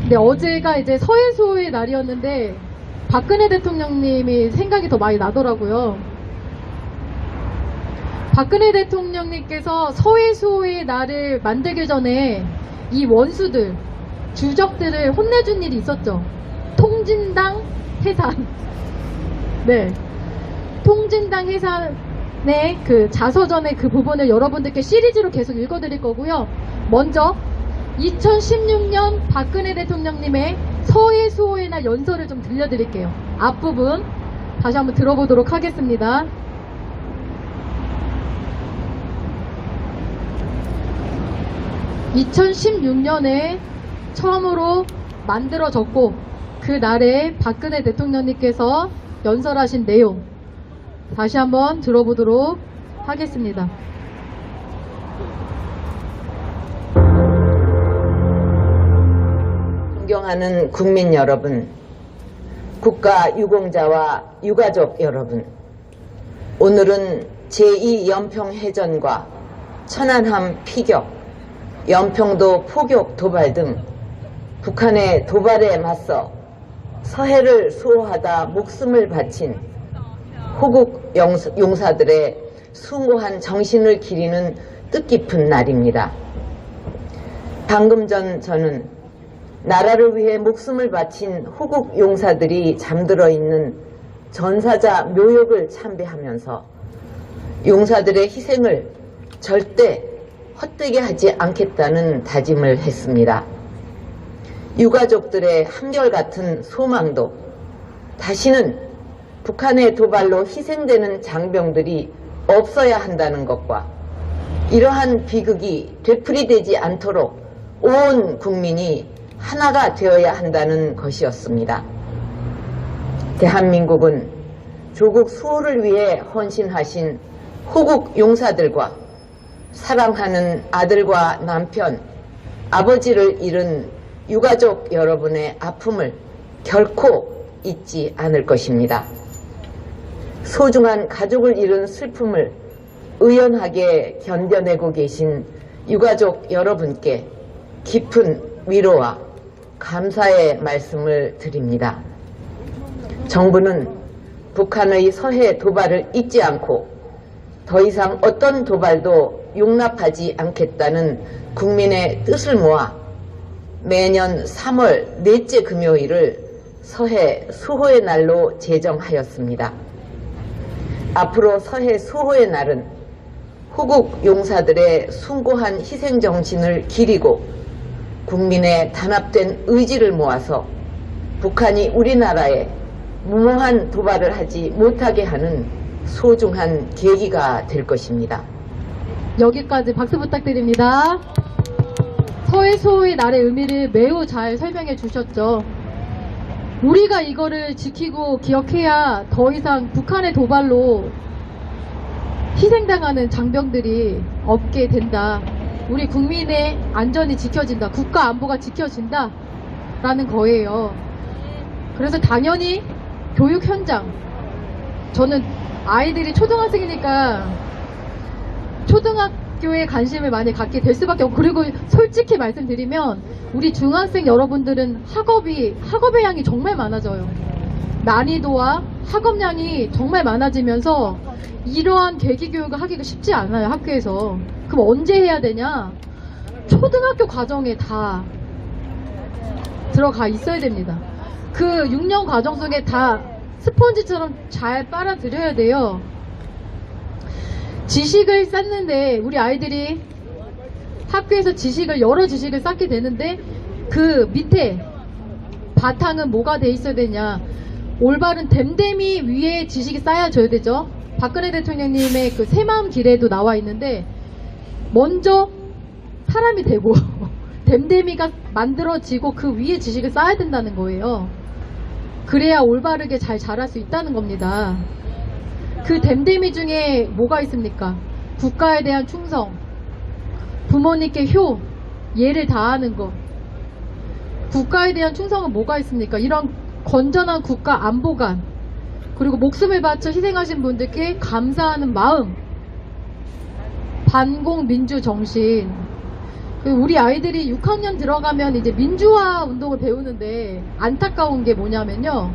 근데 어제가 이제 서해수호의 날이었는데 박근혜 대통령님이 생각이 더 많이 나더라고요. 박근혜 대통령님께서 서해수호의 날을 만들기 전에 이 원수들, 주적들을 혼내준 일이 있었죠. 통진당 해산. 네. 통진당 해산의 그 자서전의 그 부분을 여러분들께 시리즈로 계속 읽어드릴 거고요. 먼저 2016년 박근혜 대통령님의 서해수호의 날 연설을 좀 들려드릴게요. 앞부분 다시 한번 들어보도록 하겠습니다. (2016년에) 처음으로 만들어졌고 그 날에 박근혜 대통령님께서 연설하신 내용 다시 한번 들어보도록 하겠습니다. 존경하는 국민 여러분, 국가 유공자와 유가족 여러분, 오늘은 제2연평해전과 천안함 피격, 연평도 포격 도발 등 북한의 도발에 맞서 서해를 수호하다 목숨을 바친 호국 용사들의 숭고한 정신을 기리는 뜻깊은 날입니다. 방금 전 저는 나라를 위해 목숨을 바친 호국 용사들이 잠들어 있는 전사자 묘역을 참배하면서 용사들의 희생을 절대 헛되게 하지 않겠다는 다짐을 했습니다. 유가족들의 한결같은 소망도 다시는 북한의 도발로 희생되는 장병들이 없어야 한다는 것과 이러한 비극이 되풀이되지 않도록 온 국민이 하나가 되어야 한다는 것이었습니다. 대한민국은 조국 수호를 위해 헌신하신 호국 용사들과 사랑하는 아들과 남편, 아버지를 잃은 유가족 여러분의 아픔을 결코 잊지 않을 것입니다. 소중한 가족을 잃은 슬픔을 의연하게 견뎌내고 계신 유가족 여러분께 깊은 위로와 감사의 말씀을 드립니다. 정부는 북한의 서해 도발을 잊지 않고 더 이상 어떤 도발도 용납하지 않겠다는 국민의 뜻을 모아 매년 3월 넷째 금요일을 서해 수호의 날로 제정하였습니다. 앞으로 서해 수호의 날은 호국 용사들의 숭고한 희생정신을 기리고 국민의 단합된 의지를 모아서 북한이 우리나라에 무모한 도발을 하지 못하게 하는 소중한 계기가 될 것입니다. 여기까지 박수 부탁드립니다. 서해수호의 날의 의미를 매우 잘 설명해 주셨죠. 우리가 이거를 지키고 기억해야 더 이상 북한의 도발로 희생당하는 장병들이 없게 된다. 우리 국민의 안전이 지켜진다. 국가 안보가 지켜진다. 라는 거예요. 그래서 당연히 교육 현장, 저는 아이들이 초등학생이니까 초등학교에 관심을 많이 갖게 될 수밖에 없고, 그리고 솔직히 말씀드리면 우리 중학생 여러분들은 학업의 양이 정말 많아져요. 난이도와 학업량이 정말 많아지면서 이러한 계기교육을 하기가 쉽지 않아요, 학교에서. 그럼 언제 해야 되냐? 초등학교 과정에 다 들어가 있어야 됩니다. 그 6년 과정 속에 다 스펀지처럼 잘 빨아들여야 돼요. 지식을 쌓는데 우리 아이들이 학교에서 여러 지식을 쌓게 되는데 그 밑에 바탕은 뭐가 돼 있어야 되냐? 올바른 댐댐이 위에 지식이 쌓여져야 되죠. 박근혜 대통령님의 그 새마음 길에도 나와 있는데 먼저 사람이 되고 댐댐이가 만들어지고 그 위에 지식을 쌓아야 된다는 거예요. 그래야 올바르게 잘 자랄 수 있다는 겁니다. 그 댐댐이 중에 뭐가 있습니까? 국가에 대한 충성, 부모님께 효, 예를 다하는 것. 국가에 대한 충성은 뭐가 있습니까? 이런 건전한 국가 안보관, 그리고 목숨을 바쳐 희생하신 분들께 감사하는 마음, 반공민주 정신, 우리 아이들이 6학년 들어가면 이제 민주화 운동을 배우는데 안타까운 게 뭐냐면요.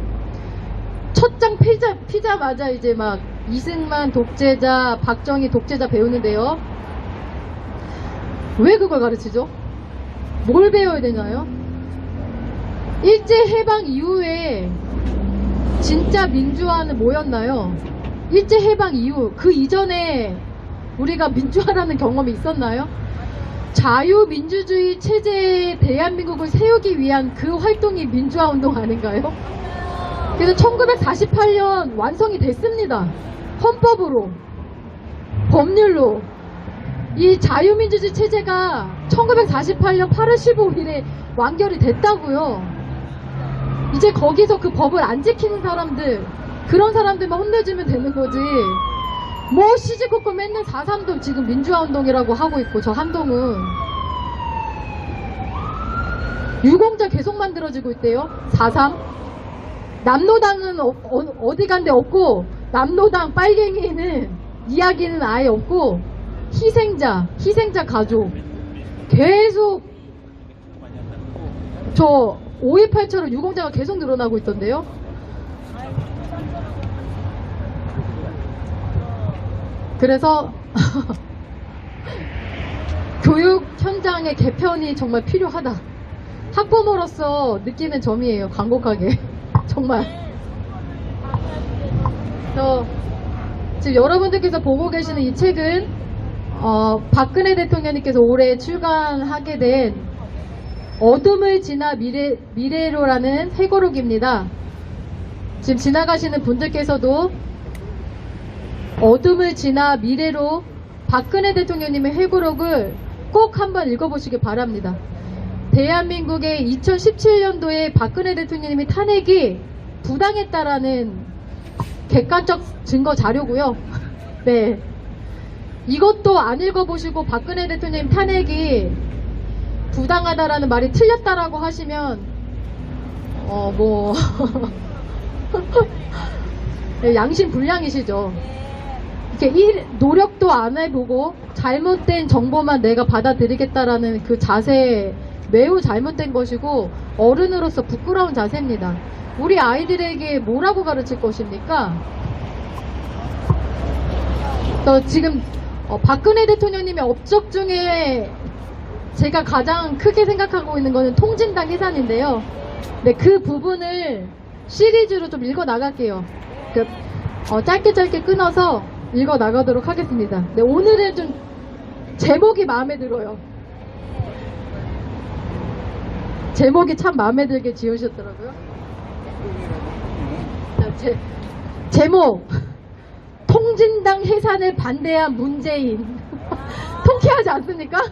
첫 장 피자마자 이제 막 이승만 독재자, 박정희 독재자 배우는데요. 왜 그걸 가르치죠? 뭘 배워야 되나요? 일제해방 이후에 진짜 민주화는 뭐였나요? 일제해방 이후, 그 이전에 우리가 민주화라는 경험이 있었나요? 자유민주주의 체제의 대한민국을 세우기 위한 그 활동이 민주화 운동 아닌가요? 그래서 1948년 완성이 됐습니다. 헌법으로, 법률로. 이 자유민주주의 체제가 1948년 8월 15일에 완결이 됐다고요. 이제 거기서 그 법을 안 지키는 사람들, 그런 사람들만 혼내주면 되는 거지. 뭐 시시콜콜 맨날 4.3도 지금 민주화 운동이라고 하고 있고, 저 한동훈 유공자 계속 만들어지고 있대요. 4.3 남노당은 어디 간 데 없고, 남노당 빨갱이는 이야기는 아예 없고, 희생자 가족 계속 저 5.18처럼 유공자가 계속 늘어나고 있던데요. 그래서 교육 현장의 개편이 정말 필요하다. 학부모로서 느끼는 점이에요. 간곡하게. 정말. 지금 여러분들께서 보고 계시는 이 책은 박근혜 대통령님께서 올해 출간하게 된 어둠을 지나 미래로라는 회고록입니다. 지금 지나가시는 분들께서도 어둠을 지나 미래로 박근혜 대통령님의 회고록을 꼭 한번 읽어보시기 바랍니다. 대한민국의 2017년도에 박근혜 대통령님이 탄핵이 부당했다라는 객관적 증거 자료고요. 네, 이것도 안 읽어보시고 박근혜 대통령님 탄핵이 부당하다라는 말이 틀렸다라고 하시면 네, 양심 불량이시죠. 이렇게 노력도 안 해보고 잘못된 정보만 내가 받아들이겠다라는 그 자세 매우 잘못된 것이고 어른으로서 부끄러운 자세입니다. 우리 아이들에게 뭐라고 가르칠 것입니까? 지금 박근혜 대통령님의 업적 중에 제가 가장 크게 생각하고 있는 거는 통진당 해산인데요. 네, 그 부분을 시리즈로 좀 읽어 나갈게요. 짧게 끊어서 읽어 나가도록 하겠습니다. 네, 오늘은 좀 제목이 마음에 들어요. 제목이 참 마음에 들게 지으셨더라고요. 제목 통진당 해산을 반대한 문재인. 통쾌하지 않습니까?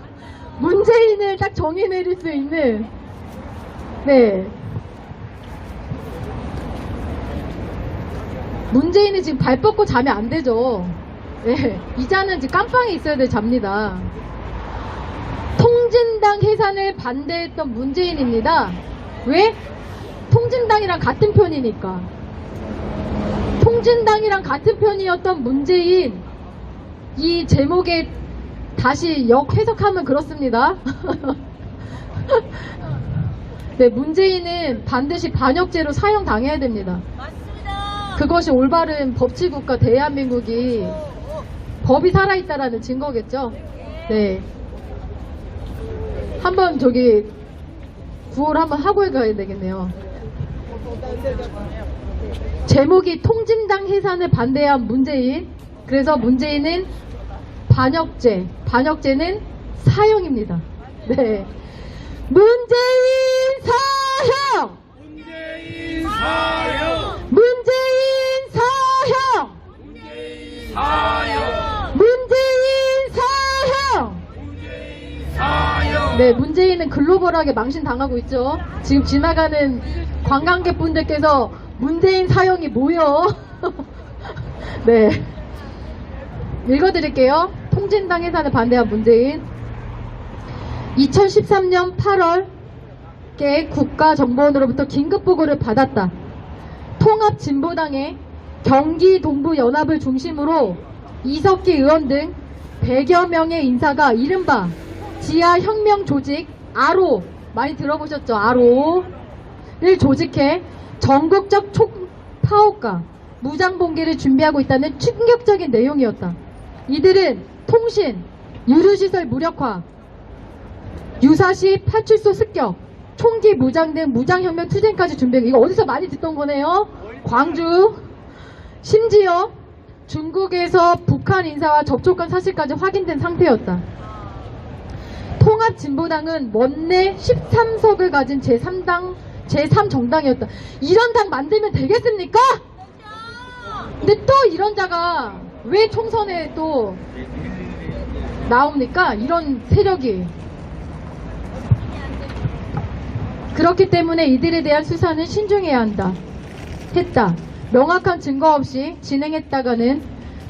문재인을 딱 정의 내릴 수 있는. 네, 문재인이 지금 발 뻗고 자면 안 되죠. 네, 이 자는 지금 깜빵에 있어야 될 잡니다. 통진당 해산을 반대했던 문재인입니다. 왜? 통진당이랑 같은 편이니까. 통진당이랑 같은 편이었던 문재인, 이 제목에 다시 역해석하면 그렇습니다. 네, 문재인은 반드시 반역죄로 사형당해야 됩니다. 맞습니다. 그것이 올바른 법치국가 대한민국이 법이 살아있다라는 증거겠죠. 네. 한번 구호를 한번 하고 가야 되겠네요. 제목이 통진당 해산을 반대한 문재인. 그래서 문재인은 반역죄는 사형입니다. 네. 문재인 사형! 문재인 사형! 문재인 사형! 문재인 사형! 문재인 사형! 문재인 사형! 네, 문재인은 글로벌하게 망신당하고 있죠. 지금 지나가는 관광객분들께서 문재인 사형이 뭐여? 네. 읽어드릴게요. 통진당 해산을 반대한 문재인. 2013년 8월께 국가정보원으로부터 긴급보고를 받았다. 통합진보당의 경기동부연합을 중심으로 이석기 의원 등 100여 명의 인사가 이른바 지하 혁명 조직 아로, 많이 들어보셨죠? 아로를 조직해 전국적 총파업과 무장봉기를 준비하고 있다는 충격적인 내용이었다. 이들은 통신, 유류시설 무력화, 유사시 파출소 습격, 총기 무장 등 무장혁명 투쟁까지 준비하고, 이거 어디서 많이 듣던 거네요. 광주. 심지어 중국에서 북한 인사와 접촉한 사실까지 확인된 상태였다. 통합진보당은 원내 13석을 가진 제3정당이었다. 이런 당 만들면 되겠습니까? 근데 또 이런 자가 왜 총선에 또 나옵니까? 이런 세력이. 그렇기 때문에 이들에 대한 수사는 신중해야 한다. 했다. 명확한 증거 없이 진행했다가는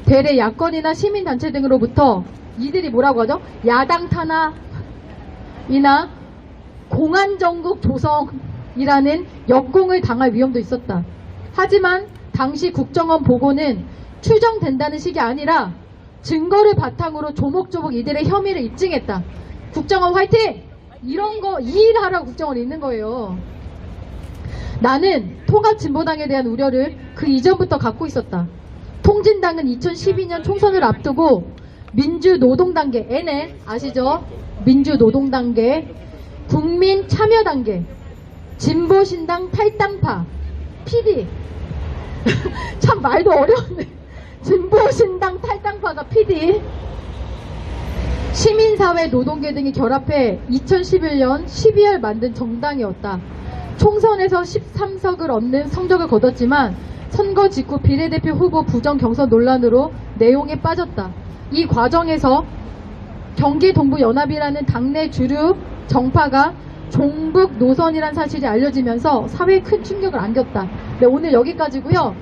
대래 야권이나 시민단체 등으로부터 이들이 뭐라고 하죠? 야당 탄압이나 공안정국 조성이라는 역공을 당할 위험도 있었다. 하지만 당시 국정원 보고는 추정된다는 식이 아니라 증거를 바탕으로 조목조목 이들의 혐의를 입증했다. 국정원 화이팅! 이런 거, 이 일 하라고 국정원이 있는 거예요. 나는 통합진보당에 대한 우려를 그 이전부터 갖고 있었다. 통진당은 2012년 총선을 앞두고 민주노동단계, NL 아시죠? 민주노동단계, 국민참여단계, 진보신당 탈당파, PD. 참 말도 어려운데. 진보신당 탈당파가 PD. 시민사회 노동계 등이 결합해 2011년 12월 만든 정당이었다. 총선에서 13석을 얻는 성적을 거뒀지만 선거 직후 비례대표 후보 부정 경선 논란으로 내용에 빠졌다. 이 과정에서 경기동부연합이라는 당내 주류 정파가 종북 노선이란 사실이 알려지면서 사회에 큰 충격을 안겼다. 네, 오늘 여기까지고요.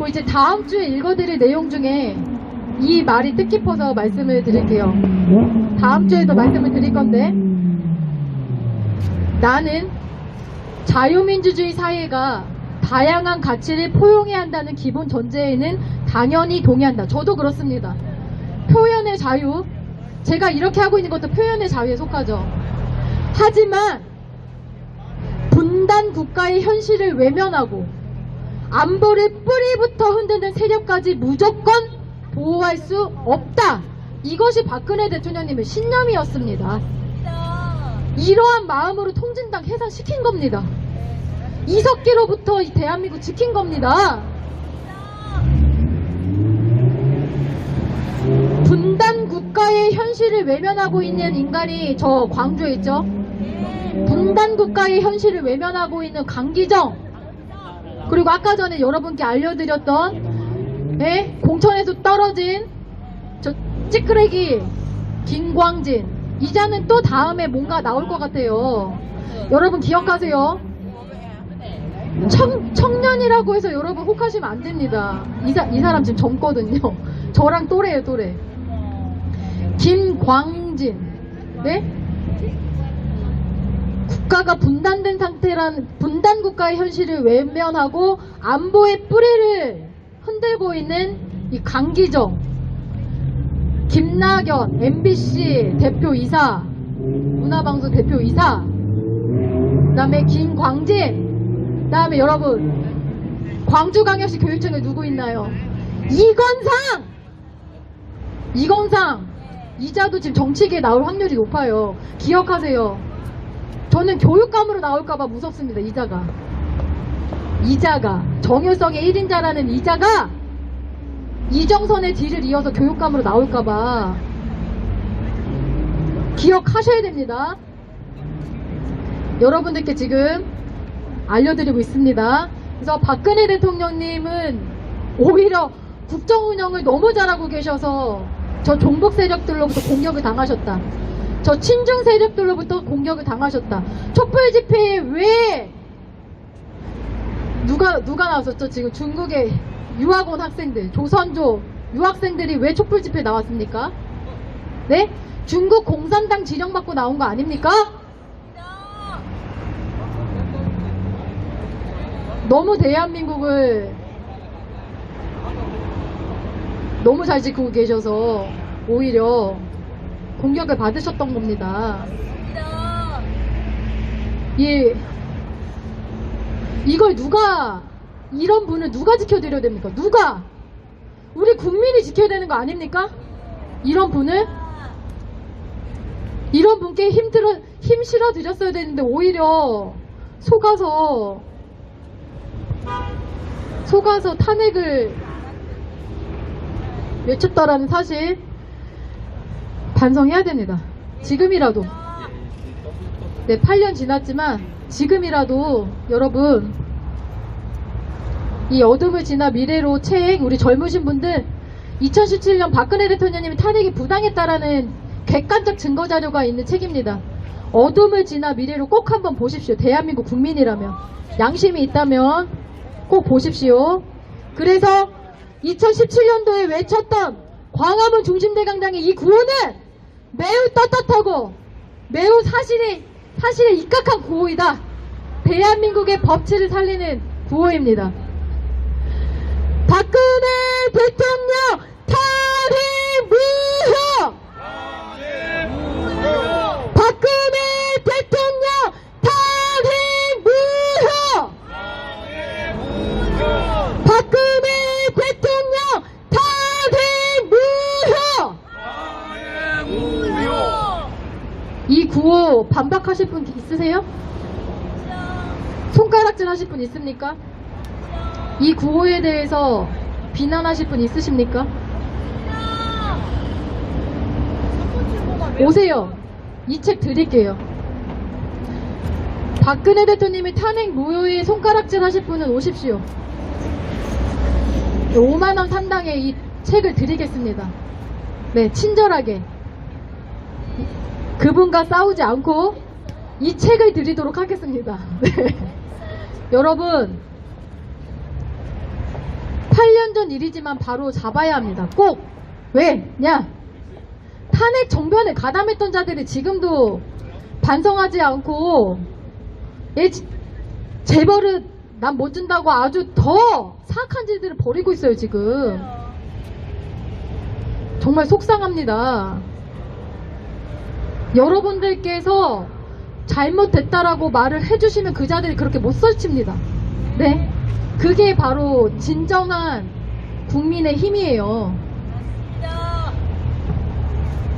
이제 다음 주에 읽어드릴 내용 중에 이 말이 뜻깊어서 말씀을 드릴게요. 다음 주에도 말씀을 드릴 건데, 나는 자유민주주의 사회가 다양한 가치를 포용해야 한다는 기본 전제에는 당연히 동의한다. 저도 그렇습니다. 표현의 자유, 제가 이렇게 하고 있는 것도 표현의 자유에 속하죠. 하지만 분단 국가의 현실을 외면하고 안보를 뿌리부터 흔드는 세력까지 무조건 보호할 수 없다. 이것이 박근혜 대통령님의 신념이었습니다. 이러한 마음으로 통진당 해산시킨 겁니다. 이석기로부터 이 대한민국 지킨 겁니다. 분단 국가의 현실을 외면하고 있는 인간이 저 광주에 있죠. 분단 국가의 현실을 외면하고 있는 강기정, 그리고 아까 전에 여러분께 알려드렸던 공천에서 떨어진 저 찌끄레기 김광진, 이자는 또 다음에 뭔가 나올 것 같아요. 여러분 기억하세요. 청년이라고 해서 여러분 혹하시면 안 됩니다. 이 사람 지금 젊거든요. 저랑 또래예요, 또래. 김광진. 네? 국가가 분단된 상태란 분단 국가의 현실을 외면하고 안보의 뿌리를 흔들고 있는 이 강기정, 김낙연, MBC 대표이사, 문화방송 대표이사, 그 다음에 김광진, 그 다음에 여러분 광주광역시 교육청에 누구 있나요? 이건상, 이자도 지금 정치계에 나올 확률이 높아요. 기억하세요. 저는 교육감으로 나올까봐 무섭습니다. 이자가 정효성의 1인자라는 이자가 이정선의 뒤를 이어서 교육감으로 나올까봐 기억하셔야 됩니다. 여러분들께 지금 알려드리고 있습니다. 그래서 박근혜 대통령님은 오히려 국정 운영을 너무 잘하고 계셔서 저 종북 세력들로부터 공격을 당하셨다. 저 친중 세력들로부터 공격을 당하셨다. 촛불 집회에 왜 누가 나왔었죠? 지금 중국의 유학 온 학생들, 조선조 유학생들이 왜 촛불 집회에 나왔습니까? 네? 중국 공산당 지령받고 나온 거 아닙니까? 너무 대한민국을 너무 잘 지키고 계셔서 오히려 공격을 받으셨던 겁니다. 예. 이걸 이런 분을 누가 지켜드려야 됩니까? 누가? 우리 국민이 지켜야 되는 거 아닙니까? 이런 분을? 이런 분께 힘 실어 드렸어야 되는데 오히려 속아서 탄핵을 외쳤다라는 사실 반성해야 됩니다. 지금이라도. 네, 8년 지났지만 지금이라도 여러분 이 어둠을 지나 미래로 책 우리 젊으신 분들 2017년 박근혜 대통령님이 탄핵이 부당했다라는 객관적 증거 자료가 있는 책입니다. 어둠을 지나 미래로 꼭 한번 보십시오. 대한민국 국민이라면 양심이 있다면 꼭 보십시오. 그래서 2017년도에 외쳤던 광화문 중심대강당의 이 구호는 매우 떳떳하고 매우 사실에 입각한 구호이다. 대한민국의 법치를 살리는 구호입니다. 박근혜 대통령 탄핵 무효! 박근혜 대통령 탄핵 무효! 박근혜 대통령 탄핵 무효! 이 구호 반박하실 분 있으세요? 손가락질 하실 분 있습니까? 이 구호에 대해서 비난하실 분 있으십니까? 오세요. 이 책 드릴게요. 박근혜 대통령이 탄핵 무효에 손가락질 하실 분은 오십시오. 5만원 상당의 이 책을 드리겠습니다. 네, 친절하게. 그분과 싸우지 않고 이 책을 드리도록 하겠습니다. 네. 여러분, 8년 전 일이지만 바로 잡아야 합니다. 꼭! 왜냐? 탄핵 정변을 가담했던 자들이 지금도 반성하지 않고 재벌은 난 못 준다고 아주 더 사악한 짓들을 벌이고 있어요, 지금. 정말 속상합니다. 여러분들께서 잘못됐다라고 말을 해주시면 그 자들이 그렇게 못 설칩니다. 네? 그게 바로 진정한 국민의 힘이에요.